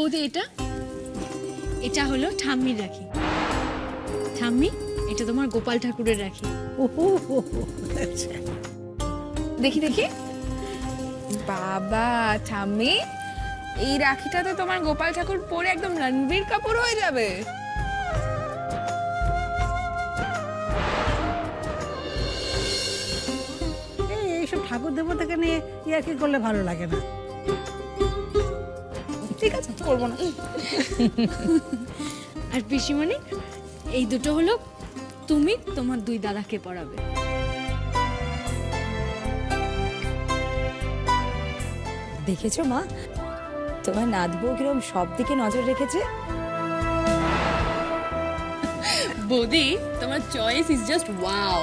বৌদি এটা এটা হলো ঠাম্মির রাখি। ঠাম্মি, এটা তোমার গোপাল ঠাকুরের রাখি। দেখি দেখি। বাবা ঠাম্মি, এই রাখিটা তো তোমার গোপাল ঠাকুর পরে একদম রণবীর কাপুর হয়ে যাবে। এইসব ঠাকুর দেবতাকে নিয়ে ইয়ার্কি করলে ভালো লাগে না। ঠিক আছে, করবো না। আর পিসিমণি, এই দুটো হলো তুমি তোমার দুই দাদাকে পড়াবে। দেখেছো মা, তোমার নাতবউ কিরম সব দিকে নজর রেখেছে। বৌদি, তোমার চয়েস ইজ জাস্ট ওয়াও।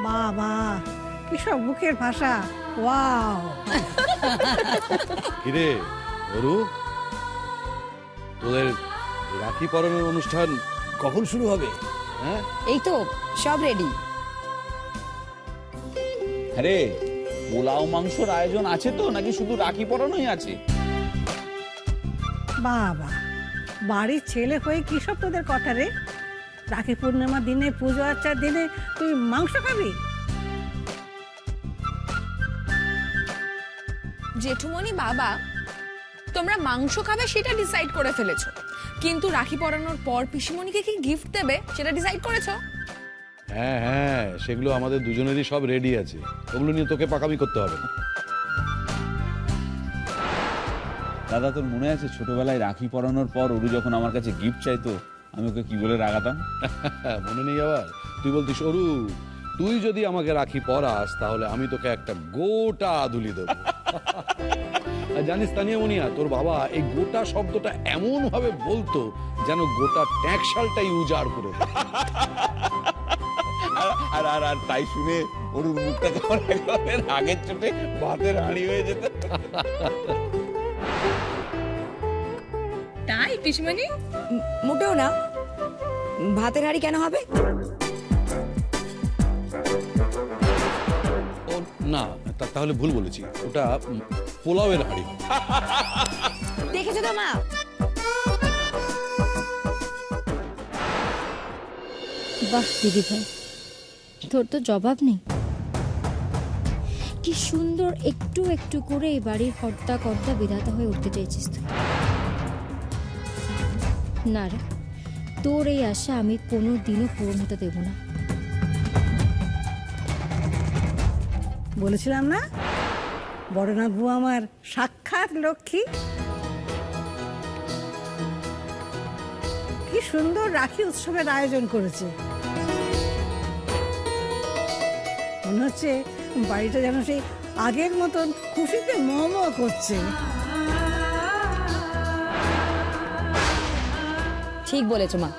বাবা কি সব মুখের ভাষা, ওয়াও। কিরে অরু, তোদের রাখি পরানোর অনুষ্ঠান কখন শুরু হবে? হ্যাঁ, এই তো সব রেডি। আরে পোলাও মাংসর আয়োজন আছে তো, নাকি শুধু রাখি পরানোই আছে? বাবা, বাড়ির ছেলে হয়ে কি সব তোদের কথা রে? রাখি পূর্ণিমার দিনে, পুজো আর্চার দিনে তুই মাংস খাবি? জেঠুমনি বাবা, তোমরা মাংস খাবে সেটা ডিসাইড করে ফেলেছো, কিন্তু রাখি পরানোর পর পিসিমণিকে কি গিফট দেবে সেটা ডিসাইড করেছো? হ্যাঁ হ্যাঁ, সেগুলো আমাদের দুজনেরই সব রেডি আছে, ওগুলো নিয়ে তোকে পাকামি করতে হবে না। দাদা, তোর মনে আছে ছোটবেলায় রাখি পরানোর পর অরু যখন আমার কাছে গিফট চাইতো, আমি ওকে কি বলে রাগাতাম? মনে নেই আবার? তুই বলতিস, অরু তুই যদি আমাকে রাখি পরাস তাহলে আমি তোকে একটা গোটা আদুলি দেবো। আর জানিস তানিয়া মুনিয়া, তোর বাবা এই গোটা শব্দটা এমন ভাবে বলতো যেন গোটা ট্যাঁকশালটাই উজাড় করে দেয়। আর আর আর তাই শুনে অরুর মুখটা কেমন একেবারে আগের চোটে ভাতের হাঁড়ি হয়ে যেত। তাই পিসিমণি? মোটেও না, ভাতের হাঁড়ি কেন হবে? ও না, তাহলে ভুল বলেছি, ওটা পোলাওয়ের হাঁড়ি। দেখেছো তো মা, বাহ দিদি ভাই, তোর তো জবাব নেই। কি সুন্দর একটু একটু করে এই বাড়ির কর্তা কর্তা বিধাতা হয়ে উঠতে চাইছিস তুই। না রে, তোর এই আশা আমি কোনো দিনও পূরণ হতে দেব না। বলেছিলাম না, বড়নাথ আমার সাক্ষাৎ লক্ষ্মী। কি সুন্দর রাখি উৎসবের আয়োজন করেছে। মনে হচ্ছে বাড়িটা যেন সেই আগের মতন খুশিতে মম করছে। ঠিক বলেছো মা,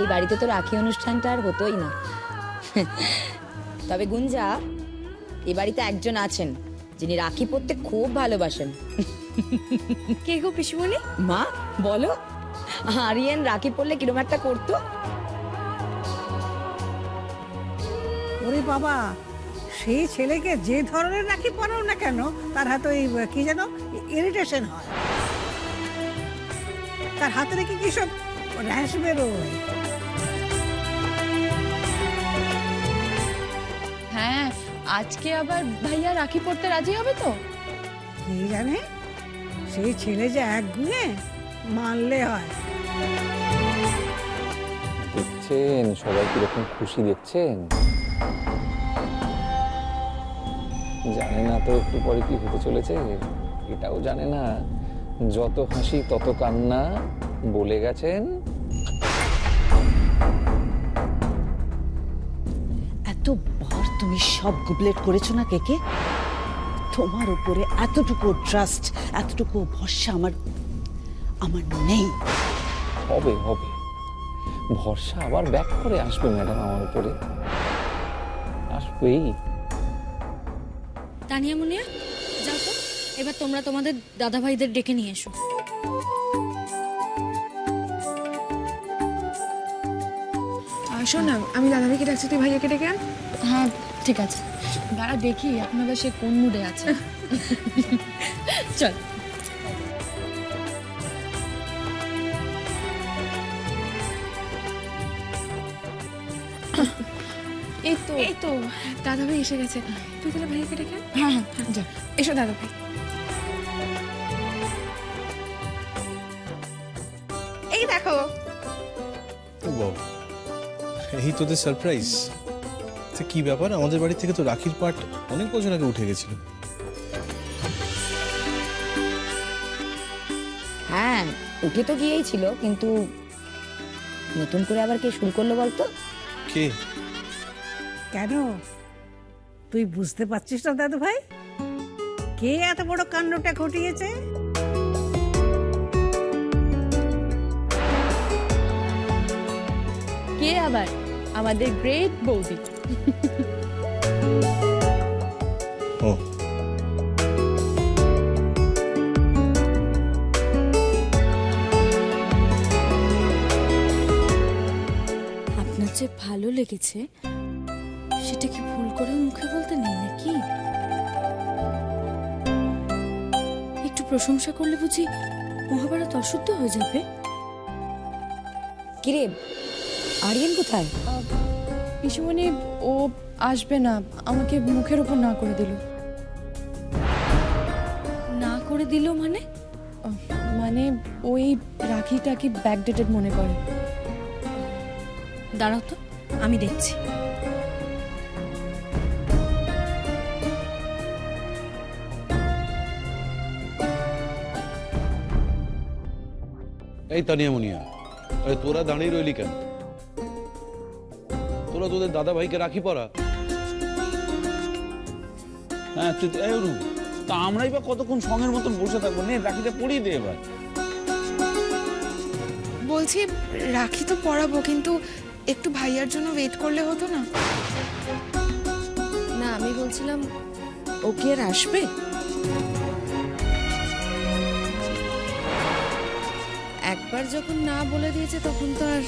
এই বাড়িতে তো রাখি অনুষ্ঠানটা আর হতোই না। তবে গুঞ্জা, এই বাড়িতে একজন আছেন যিনি রাখি পরতে খুব ভালোবাসেন। কে গো পিসিমণি? মা বলো, আরিয়ান রাখি পরলে কিরম একটা করতো। ওরে বাবা, সেই ছেলেকে যে ধরনের রাখি পরাও না কেন, তার হাতে ওই কি যেন ইরিটেশন হয়। তার হাতে রেখে কি সব র্যাশ বেরোয়। হ্যাঁ, আজকে আবার ভাইয়া রাখি পড়তে রাজি হবে তো? কে জানে, সেই ছেলে যে একগুঁয়ে, মানলে হয়। দেখছেন সবাই কিরকম খুশি, দেখছেন? জানে না তো একটু পরে কি হতে চলেছে, এটাও জানে না। যত হাসি তত কান্না বলে গেছেন। এতবার তুমি সব গুবলেট করেছো না কেকে, তোমার উপরে এতটুকু ট্রাস্ট, এতটুকু ভরসা আমার নেই। হবে হবে, ভরসা আবার ব্যাক করে আসবে ম্যাডাম আমার উপরে, আসবেই। তানিয়া মুনিয়া, যাও তো, এবার তোমরা তোমাদের দাদা ভাইদের ডেকে নিয়ে এসো। শোন না, আমি দাদাভাইকে ডাকছি, তুই ভাইয়াকে ডেকে আন। হ্যাঁ ঠিক আছে, দাঁড়া দেখি আপনাদের সে কোন মুডে আছে। চল। এই তো দাদা ভাই এসে গেছে, তুই তাহলে ভাইকে ডেকে আন। হ্যাঁ হ্যাঁ যা, এসো দাদা ভাই। এই দেখো। এই তোদের সারপ্রাইজ। কি ব্যাপার, আমাদের বাড়ি থেকে তো রাখির পাট অনেক বছর আগে উঠে গেছিল। হ্যাঁ উঠে তো গিয়েই ছিল, কিন্তু নতুন করে আবার কে শুরু করলো বলতো? কে? কেন তুই বুঝতে পারছিস না দাদু ভাই, কে এত বড় কাণ্ডটা ঘটিয়েছে? কে আবার? আমাদের গ্রেট বৌদি। ও আপনার যে ভালো লেগেছে সেটা কি ভুল করে মুখে বলতে নেই নাকি? একটু প্রশংসা করলে বুঝি মহাভারত অশুদ্ধ হয়ে যাবে? কিরে আরিয়ান কোথায়? পিসুমণি ও আসবে না, আমাকে মুখের উপর না করে দিল। না করে দিল মানে? মানে ওই রাখিটাকে ব্যাকডেটেড মনে করে। দাঁড়াও তো, আমি দেখছি। এই তানিয়া মুনিয়া, আরে তোরা দাঁড়িয়ে রইলি কেন? তোরা তোদের দাদা ভাইকে রাখি পরা। হ্যাঁ তা আমরাই বা কতক্ষণ সঙ্গের মতন বসে থাকবো? নে রাখিটা পরিয়ে দে এবার। বলছি রাখি তো পরাবো, কিন্তু একটু ভাইয়ার জন্য ওয়েট করলে হতো না? না, আমি বলছিলাম ও কি আর আসবে? একবার যখন না বলে দিয়েছে তখন তো আর।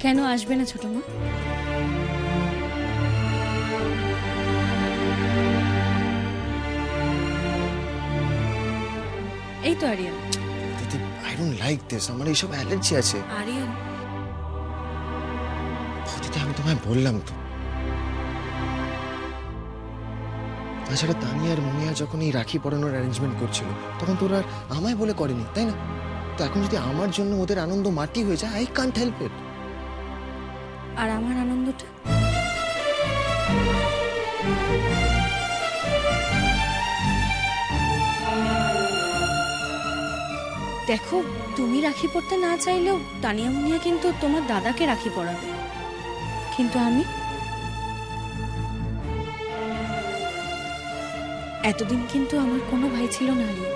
কেন আসবে না ছোট মা? এই তো আরিয়ান। দিদি, আই ডোন্ট লাইক দিস, আমার এইসব অ্যালার্জি আছে। আরিয়ান দিদি আমি তোমায় বললাম তো। তাছাড়া তানিয়া আর মুনিয়া যখন এই রাখি পরানোর অ্যারেঞ্জমেন্ট করছিল তখন তোরা আর আমায় বলে করেনি, তাই না? তো এখন যদি আমার জন্য ওদের আনন্দ মাটি হয়ে যায়, আই কান্ট হেল্প ইট। আর আমার আনন্দটা? দেখো, তুমি রাখি পরতে না চাইলেও তানিয়া মুনিয়া কিন্তু তোমার দাদাকে রাখি পরাবে, কিন্তু আমি এতদিন কিন্তু আমার কোনো ভাই ছিল না আরিয়া,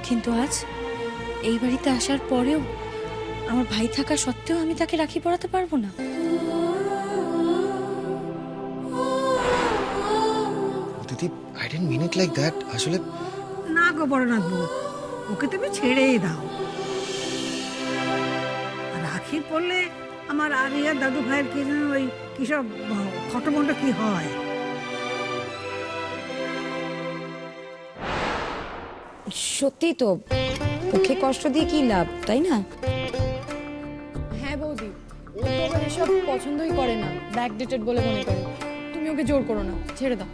কিন্তু আজ এই বাড়িতে আসার পরেও আমার ভাই থাকা সত্ত্বেও আমি তাকে রাখি পরাতে পারবো না। দিদি, I didn't mean it like that. আসলে না গো বড়নাথ বউ, ওকে তুমি ছেড়েই দাও। রাখি পড়লে আমার আরিয়া দাদু ভাইয়ের কি যেন ওই কিসব খটমন্ড কি হয়। সত্যি তো, ওকে কষ্ট দিয়ে কি লাভ, তাই না? হ্যাঁ বৌদি, ও তো আবার এসব পছন্দই করে না, ব্যাকডেটেড বলে মনে করে। তুমি ওকে জোর করো না, ছেড়ে দাও।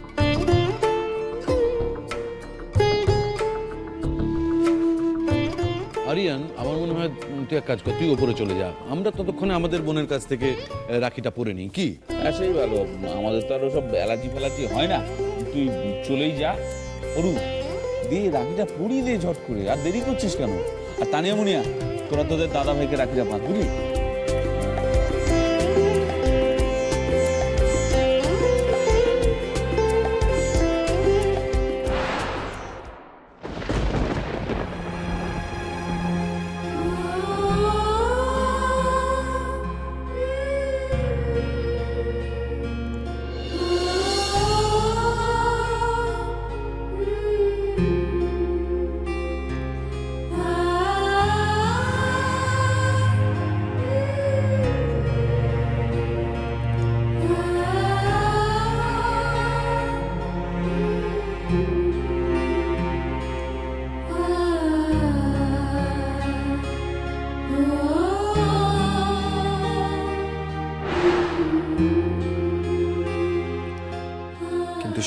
আরিয়ান, আমার মনে হয় তুই এক কাজ কর, তুই ওপরে চলে যা, আমরা ততক্ষণে আমাদের বোনের কাছ থেকে রাখিটা পরে নিই, কি? হ্যাঁ সেই ভালো, আমাদের তো আরো সব অ্যালার্জি ফ্যালার্জি হয় না। তুই চলেই যা, অরু দিয়ে রাখিটা পরিয়ে দে ঝট করে, আর দেরি করছিস কেন? আর তানিয়া মুনিয়া, তোরা তোদের দাদা ভাইকে রাখিটা বাঁধ, বুঝলি?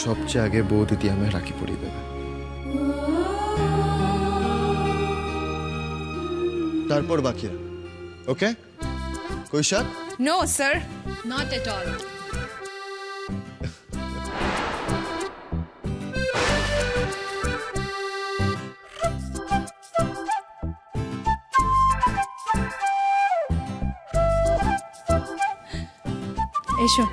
সবচেয়ে আগে বৌদিদি আমায় রাখি পরিয়ে দেবে। তারপর বাকিরা। ওকে কৈশাক? No sir, not at all. এসো।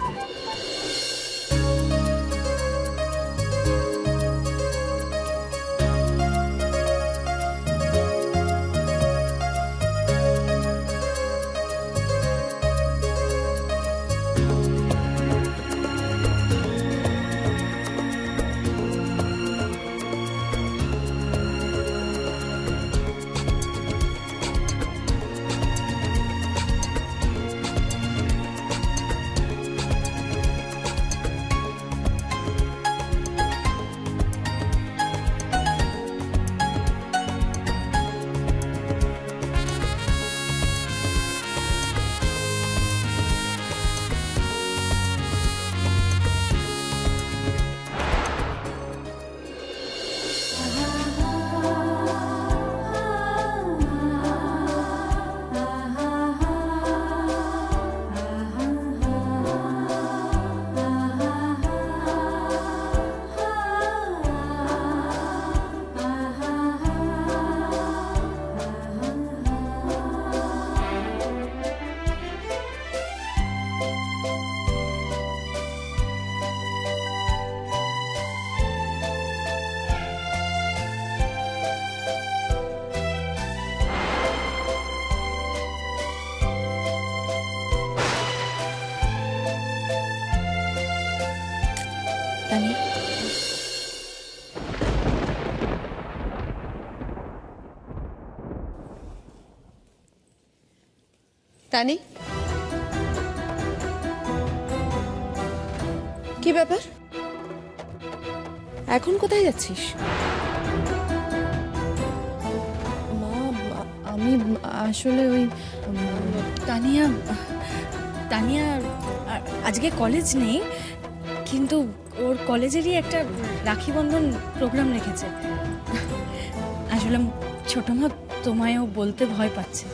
তানিয়া, তানি, কি ব্যাপার? এখন কোথায় যাচ্ছিস? মা, আমি আসলে ওই তানিয়া তানিয়া আজকে কলেজ নেই, কিন্তু ওর কলেজেরই একটা রাখি বন্ধন প্রোগ্রাম রেখেছে। আসলে ছোট মা তোমায়ও বলতে ভয় পাচ্ছে,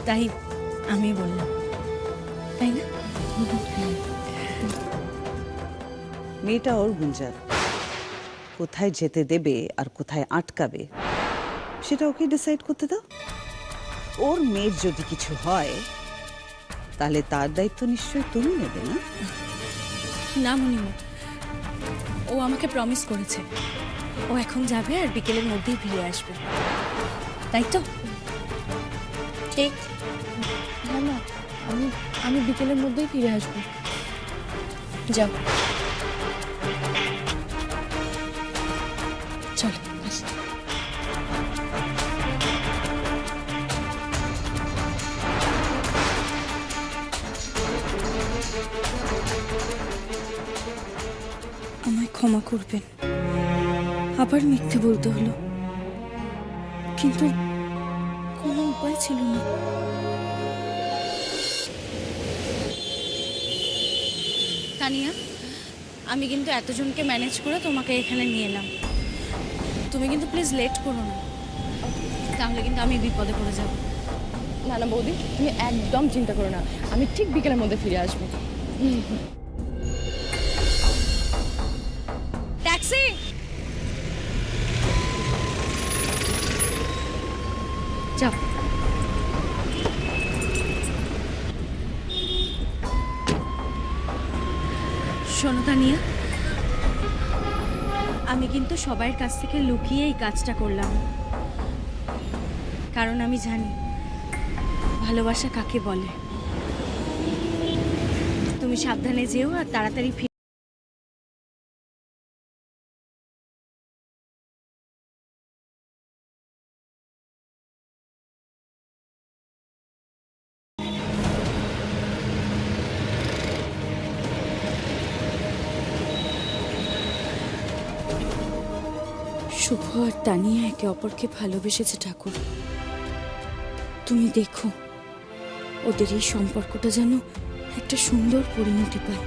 তাই আমি বললাম, তাই না? মেয়েটা ওর গুঞ্জার, কোথায় যেতে দেবে আর কোথায় আটকাবে সেটা ওকে ডিসাইড করতে দাও। ওর মেয়ের যদি কিছু হয় তাহলে তার দায়িত্ব নিশ্চয়ই তুমি নেবে, না? না মনিমা, ও আমাকে প্রমিস করেছে ও এখন যাবে আর বিকেলের মধ্যেই ফিরে আসবে, তাই তো? ঠিক। হ্যাঁ মা, আমি বিকেলের মধ্যেই ফিরে আসবো। যাও, চলো। আমায় ক্ষমা করবেন, আবার মিথ্যে বলতে হলো, কিন্তু কোনো উপায় ছিল না। তানিয়া, আমি কিন্তু এতজনকে ম্যানেজ করে তোমাকে এখানে নিয়ে এলাম, তুমি কিন্তু প্লিজ লেট করো না, তাহলে কিন্তু আমি বিপদে পড়ে যাব। না না বৌদি, তুমি একদম চিন্তা করো না, আমি ঠিক বিকেলের মধ্যে ফিরে আসবো। ট্যাক্সি! যাও। শোনো তানিয়া, আমি কিন্তু সবার কাছ থেকে লুকিয়ে এই কাজটা করলাম, কারণ আমি জানি ভালোবাসা কাকে বলে। তুমি সাবধানে যেও আর তাড়াতাড়ি ফিরে। শুভ আর তানিয়া একে অপরকে ভালোবেসেছে ঠাকুর। তুমি দেখো ওদের এই সম্পর্কটা যেন একটা সুন্দর পরিণতি পায়,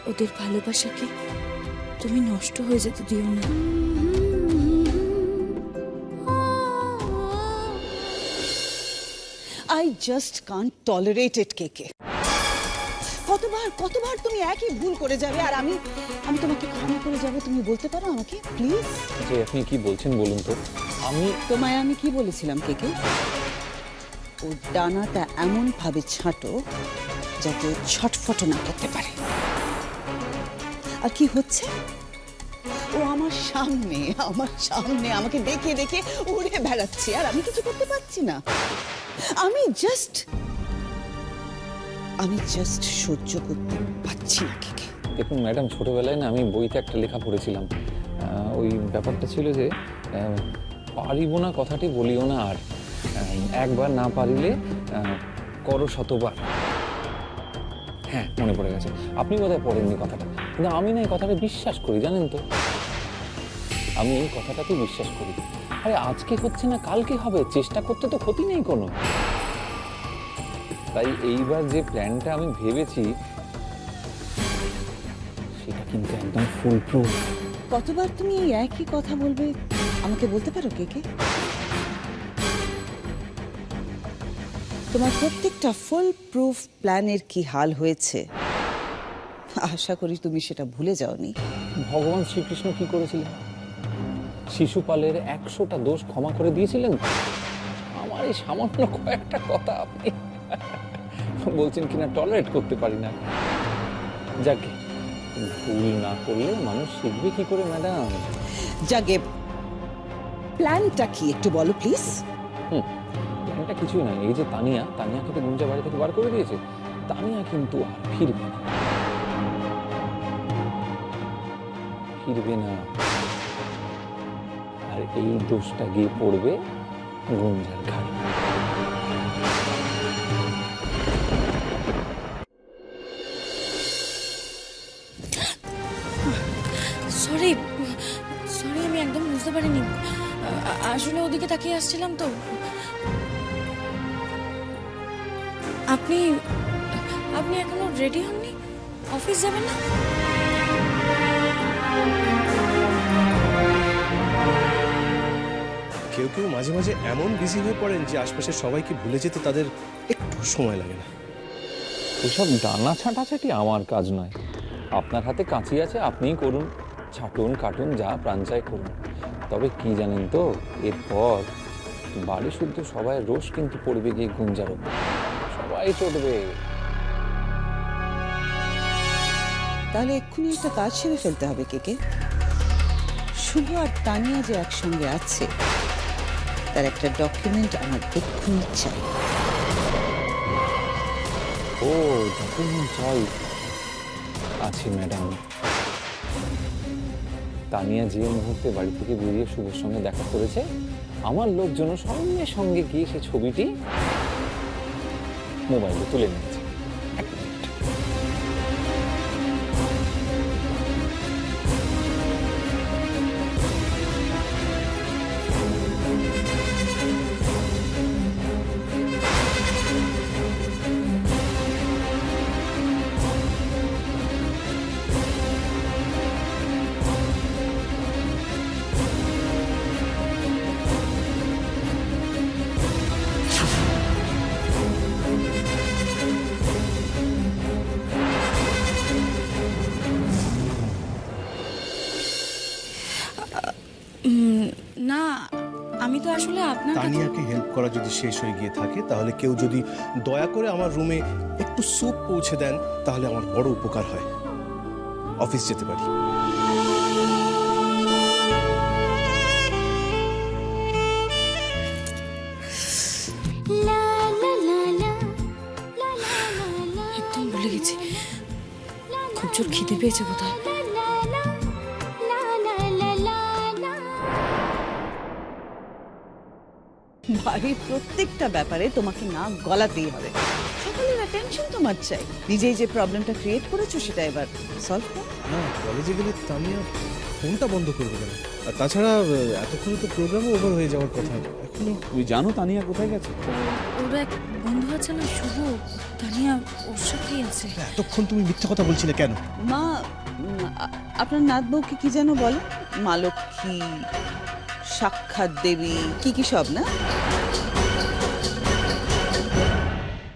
ওদের ভালোবাসাকে তুমি নষ্ট হয়ে যেতে দিও না। আই জাস্ট কান্ট টলারেট ইট কেকে। কতবার তুমি একই ভুল করে যাবে আর আমি তোমাকে ক্ষমা করে যাব, তুমি বলতে পারো আমাকে প্লিজ? যে আপনি কি বলছেন বলুন তো। তোমায় আমি কি বলেছিলাম কেকে? ও ডানাটা এমন ভাবে ছাঁটো যাতে ও ছটফট না করতে পারে। আর কি হচ্ছে? ও আমার সামনে আমাকে দেখে দেখে উড়ে বেড়াচ্ছে আর আমি কিছু করতে পারছি না। আমি জাস্ট সহ্য করতে পারছি না কেকে। দেখুন ম্যাডাম, ছোটবেলায় না আমি বইতে একটা লেখা পড়েছিলাম। ওই ব্যাপারটা ছিল যে পারিব না কথাটি বলিও না আর, একবার না পারিলে করো শতবার। হ্যাঁ, মনে পড়ে গেছে। আপনি বোধহয় পড়েননি কথাটা, কিন্তু আমি না এই কথাটা বিশ্বাস করি, জানেন তো। আমি এই কথাটাকে বিশ্বাস করি। আরে আজকে হচ্ছে না কালকে হবে, চেষ্টা করতে তো ক্ষতি নেই কোনো। তাই এইবার যে প্ল্যানটা আমি ভেবেছি সেটা কিন্তু একদম ফুল প্রুফ। কতবার তুমি এই একই কথা বলবে আমাকে বলতে পারো কেকে? তোমার প্রত্যেকটা ফুল প্রুফ প্ল্যানের কি হাল হয়েছে আশা করি তুমি সেটা ভুলে যাওনি। ভগবান শ্রীকৃষ্ণ কি করেছিলেন? শিশুপালের 100টা দোষ ক্ষমা করে দিয়েছিলেন। আমার এই সামান্য কয়েকটা কথা আপনি বলছেন কিনা টলারেট করতে পারি না। যাকে ভুল না করলে মানুষ শিখবে কি করে ম্যাডাম? যাকে প্ল্যানটা কি একটু বলো প্লিজ। প্ল্যানটা কিছুই নয়, এই যে তানিয়াকে তো গুঞ্জা বাড়ি থেকে বার করে দিয়েছে। তানিয়া কিন্তু আর ফিরবে না। আর এই দোষটা গিয়ে পড়বে গুঞ্জার ঘাড়ে। সরি, আমি একদম বুঝতে পারিনি। আসলে ওদিকে তাকিয়ে আসছিলাম তো। আপনি এখনো রেডি হননি? অফিস যাবেন না? কেউ কেউ মাঝে মাঝে এমন বিজি হয়ে পড়েন যে আশপাশের সবাইকে ভুলে যেতে তাদের একটু সময় লাগে না। এসব ডানা ছাঁটাছাটি আমার কাজ নয়। আপনার হাতে কাঁচি আছে, আপনিই করুন, ছাটুন কাটুন যা প্রাণ চায় করুন। তবে কি জানেন তো, এরপর বাড়ি শুদ্ধ সবাই রোষ কিন্তু পড়বে গিয়ে গুঞ্জার উপর, সবাই চটবে। তাহলে এক্ষুনি একটা কাজ সেরে ফেলতে হবে কেকে। শুভ আর তানিয়া যে একসঙ্গে আছে তার একটা ডকুমেন্ট আমার এক্ষুনি চাই। ও ডকুমেন্ট চাই? আছে ম্যাডাম। তানিয়া যে মুহূর্তে বাড়ি থেকে বেরিয়ে শুভর সঙ্গে দেখা করেছে, আমার লোকজন সঙ্গে সঙ্গে গিয়ে সেই ছবিটি মোবাইলে তুলে নিয়েছে। না, আমি তো আসলে আপনার তানিয়াকে হেল্প করা যদি শেষ হয়ে গিয়ে থাকে, তাহলে কেউ যদি দয়া করে আমার রুমে একটু স্যুপ পৌঁছে দেন তাহলে আমার বড় উপকার হয়। অফিস যেতে পারি। একদম ভুলে গেছি, খুব জোর খিদে পেয়েছে কোথায়। বাড়ির প্রত্যেকটা ব্যাপারে তোমাকে না গলাতেই হবে। সকলের অ্যাটেনশন তোমার চাই। নিজেই যে প্রবলেমটা ক্রিয়েট করেছো সেটা এবার সলভ করো। না, কলেজে গেলে তানিয়া ফোনটা বন্ধ করবে কেন? আর তাছাড়া এতক্ষণ তো প্রোগ্রামও ওভার হয়ে যাওয়ার কথা। এখনো তুমি জানো তানিয়া কোথায় গেছে? ওর এক বন্ধু আছে না শুভ, তানিয়া ওর সাথেই আছে। এতক্ষণ তুমি মিথ্যা কথা বলছিলে কেন? মা আপনার নাত বউকে কি যেন বলে, মা লক্ষ্মী, সাক্ষাৎ দেবী, কি কি সব না?